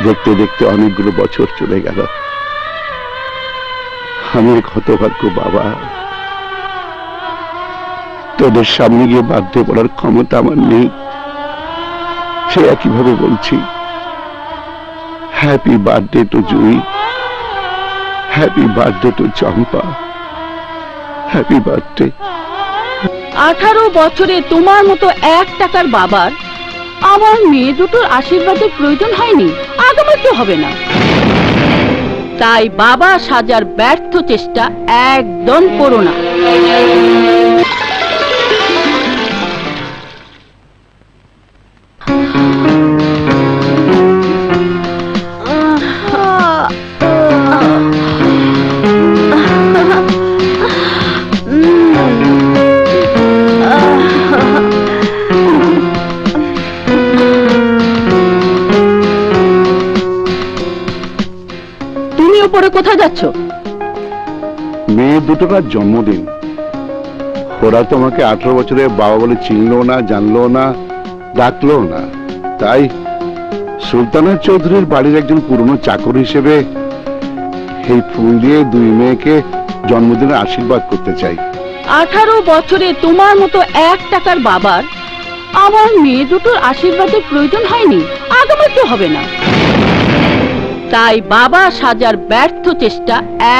দেখতে দেখতে অনেকগুলো বছর চলে গেল। আমি এক হতভাগ্য বাবা। তোদের সামনে গিয়ে বার্থডে বলার ক্ষমতা আমার নেই। সে একইভাবে বলছি, happy birthday to Jui, happy birthday to Champa, happy birthday. 18 বছরে তোমার মতো 1 টাকার বাবার আমার মেয়ে দুটোর আশীর্বাদের প্রয়োজন হয়নি, আগামী তো হবে না। তাই বাবা সাজার ব্যর্থ চেষ্টা একদম করো না। পরে কোথায় যাচ্ছ? মেয়ে দুটোর জন্মদিন। ওরা তোমাকে 18 বছরে বাবা বলে চিনলো না, জানলো না, ডাকলো না। তাই সুলতানা চৌধুরীর বাড়ির একজন পুরনো চাকর হিসেবে এই ফুল দিয়ে দুই মেয়েকে জন্মদিনের আশীর্বাদ করতে চাই। 18 বছরে তোমার মতো 1 টাকার বাবার আমার মেয়ে দুটোর আশীর্বাদের প্রয়োজন হয়নি, আগামী তো হবে না। তাই বাবা সাজার ব্যর্থ চেষ্টা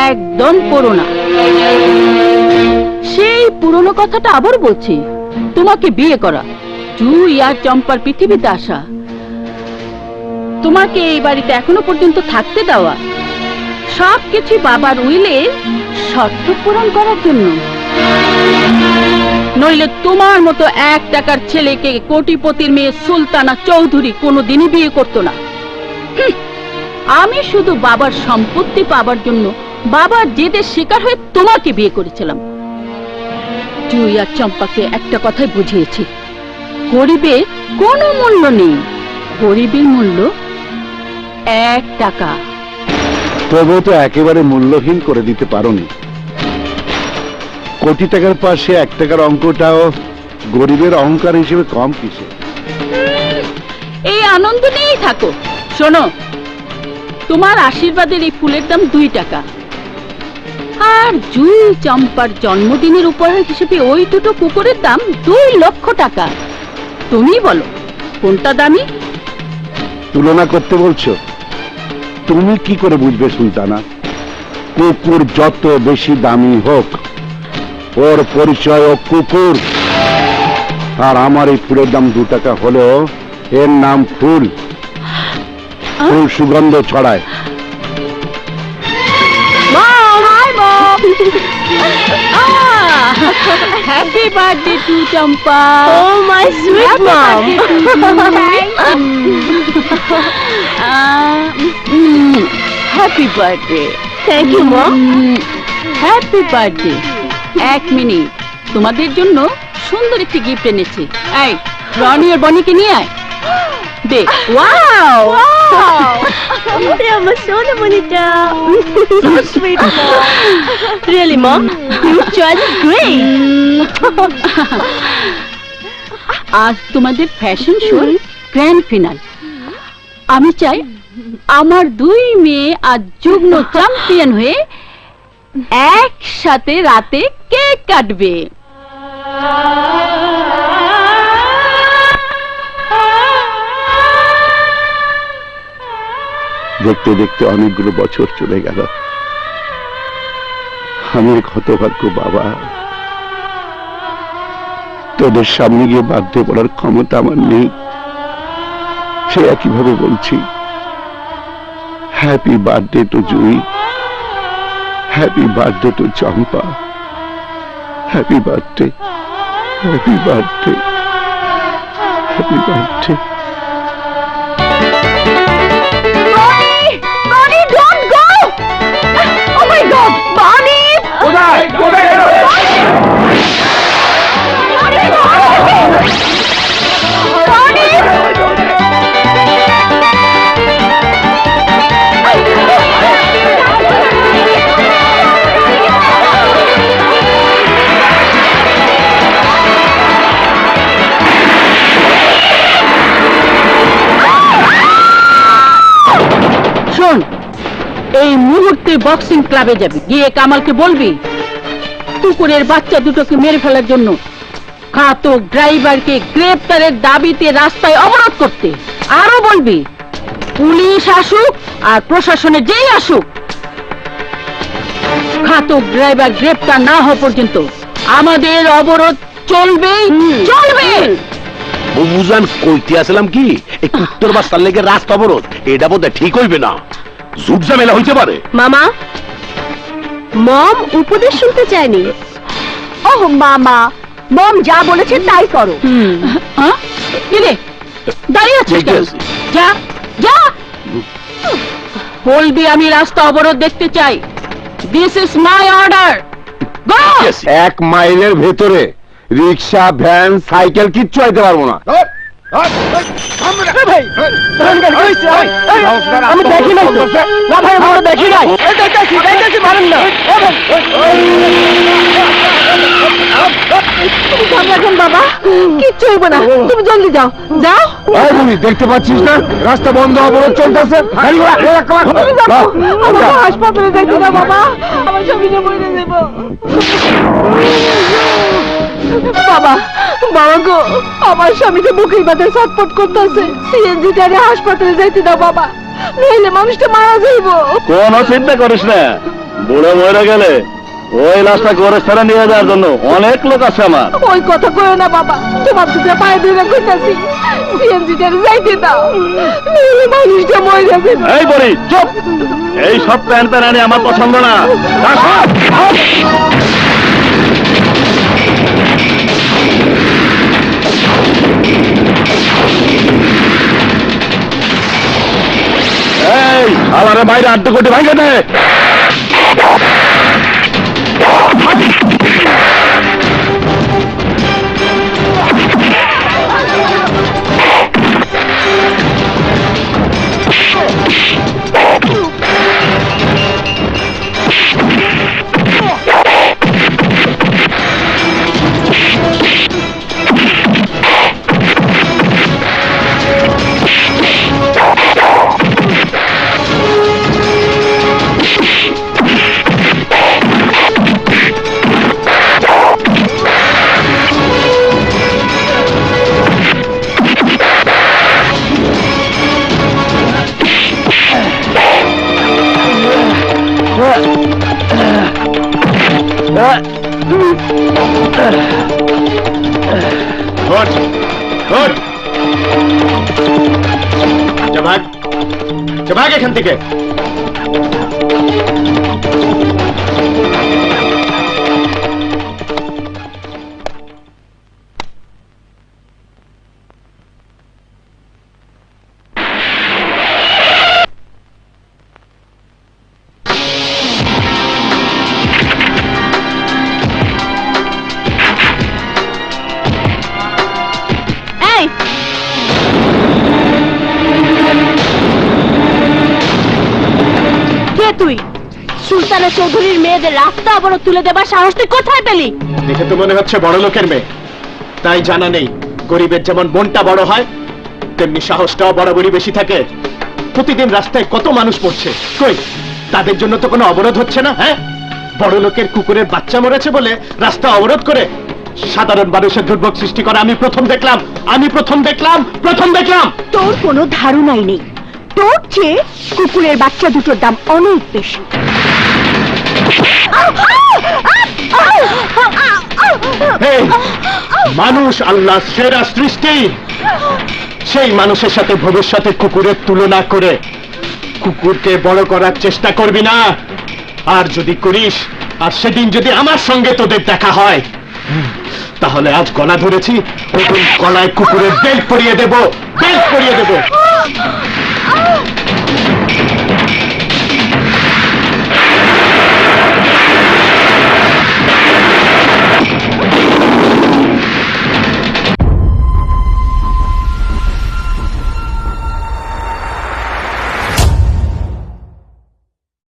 একদম করো না। সেই পুরনো কথাটা আবার বলছি, তোমাকে বিয়ে করা, জুই আর চম্পার পৃথিবীতে আসা, তোমাকে এই বাড়িতে এখনো পর্যন্ত থাকতে দেওয়া, সবকিছু বাবার উইলে শর্ত পূরণ করার জন্য। নইলে তোমার মতো 1 টাকার ছেলেকে কোটিপতির মেয়ে সুলতানা চৌধুরী কোনোদিনই বিয়ে করতো না। আমি শুধু বাবার সম্পত্তি পাবার জন্য বাবার জেদের শিকার হয়ে তোমাকে বিয়ে করেছিলাম। জুই আর চম্পাকে একটা কথাই বুঝিয়েছি, গরিবের কোনো মূল্য নেই, গরিবের মূল্য 1 টাকা। তবু তো একেবারে মূল্যহীন করে দিতে পারোনি। কোটি টাকার পাশে 1 টাকার অঙ্কটাও গরিবের অহংকার হিসেবে কম কিসে? এই আনন্দ নিয়েই থাকো। শোনো, তোমার আশীর্বাদের এই ফুলের দাম 2 টাকা, আর জুই চম্পার জন্মদিনের উপহার হিসেবে ওই দুটো কুকুরের দাম 2 লক্ষ টাকা। তুমি বলো কোনটা দামি? তুলনা করতে বলছো? তুমি কি করে বুঝবে সুলতানা? কুকুর যত বেশি দামি হোক, ওর পরিচয় ও কুকুর। আর আমার এই ফুলের দাম 2 টাকা হলেও এর নাম ফুল। ফুল সুগন্ধ ছড়ায়। Happy birthday to Champa. Oh, my sweet mom. Happy birthday. Thank you, mom. Happy birthday. 1 minute, তোমাদের জন্য সুন্দর একটি গিফট এনেছি। এই রনি আর বনিকে নিয়ে আয়। দে। Wow. Wow. Ama so bonita. So sweet, mom. Really, mom? Your choice is great. আজ তোমাদের ফ্যাশন শোর গ্র্যান্ড ফিনাল। আমি চাই আমার 2 মেয়ে আজ যুগ্ম চ্যাম্পিয়ন হয়ে একসাথে রাতে কেক কাটবে। দেখতে দেখতে অনেকগুলো বছর চলে গেল। আমি এক হতভাগ্য বাবা। তোদের সামনে গিয়ে বার্থডে বলার ক্ষমতা আমার নেই। সে একইভাবে বলছি, happy birthday to Jui, happy birthday to Champa, happy birthday, happy birthday, happy birthday. শোন, এই মুহূর্তে বক্সিং ক্লাবে যাবি, গিয়ে কামালকে বলবি কুকুরের বাচ্চা দুটোকে মেরে ফেলার জন্য ঘাতক ড্রাইভারকে গ্রেপ্তারের দাবিতে রাস্তায় অবরোধ করতে। আরো বলবি পুলিশ আসুক আর প্রশাসনে যেই আসুক, ঘাতক ড্রাইভার গ্রেপ্তার না হওয়া পর্যন্ত আমাদের অবরোধ চলবে চলবে। বুঝান কইতে আসলাম কি, এই কুত্তর বাচ্চার লেগে রাস্তা অবরোধ, এটা বোধহয় ঠিক হইবে না, ঝুট ঝামেলা হইতে পারে। মামা, মম উপদেশ শুনতে চায়নি। ওহ মামা, মম যা বলেছে তাই করো। কিরে দাঁড়িয়ে আছিস কেন? যা যা, বলবি আমি রাস্তা অবরোধ দেখতে চাই। This is my order. Go. 1 মাইলের ভেতরে রিক্সা, ভ্যান, সাইকেল কিচ্ছু আইতে পারবো না। আমি দেখি নাই তো। না ভাই, আমরা দেখি নাই। দেখতেছি মারেন না। এখন বাবা কিচ্ছু হইব না, তুমি জলদি যাও যাও। দেখতে পাচ্ছিস না রাস্তা বন্ধ, অবরোধ চলতেছে। হাসপাতালে যাইতে না বাবা, আমার স্বামীকে বলে দেব। বাবা, বাবা গো, আমার স্বামীকে বুকের বাদে ছটফট করতেছে, সিএনজি টারে হাসপাতালে যাইতে দাও বাবা, নইলে মানুষটা মারা যাইব। কোন চিন্তা করিস না, বুড়ো মরে গেলে ওই লাশটা গোরস্থানে নিয়ে যাওয়ার জন্য অনেক লোক আছে আমার। ওই কথা কইও না বাবা, তোমার দুটো পায়ে ধরে কইতাছি, সিএনজি টারে যাইতে দাও, নইলে মানুষটা মরে যাবে। এই বলি চুপ, এই সব প্যান প্যানানি আমার পছন্দ না। এই আলারে বাইরে 8 কোটি ভাঙে দে। এখান থেকে তুই সুলতানা চৌধুরীর মেয়েদের রাস্তা অবরোধ তুলে দেবার সাহস তুই কোথায় পেলি? দেখে তো মনে হচ্ছে বড় লোকের মেয়ে, তাই জানা নেই গরিবের যেমন মনটা বড় হয় তেমনি সাহসটাও বরাবরই বেশি থাকে। প্রতিদিন রাস্তায় কত মানুষ পড়ছে, কই তাদের জন্য তো কোনো অবরোধ হচ্ছে না? হ্যাঁ, বড় লোকের কুকুরের বাচ্চা মরেছে বলে রাস্তা অবরোধ করে সাধারণ মানুষের দুর্ভোগ সৃষ্টি করে আমি প্রথম দেখলাম। তোর কোনো ধারণাই নেই, তোর চেয়ে কুকুরের বাচ্চা দুটোর দাম অনেক বেশি। মানুষ আল্লাহ সেরা সৃষ্টি, সেই মানুষের সাথে ভবিষ্যতে কুকুরের তুলনা করে কুকুরকে বড় করার চেষ্টা করবি না। আর যদি করিস, আর সেদিন যদি আমার সঙ্গে তোদের দেখা হয়, তাহলে আজ গলা ধরেছি, ওই গলায় কুকুরের বেল্ট পরিয়ে দেব।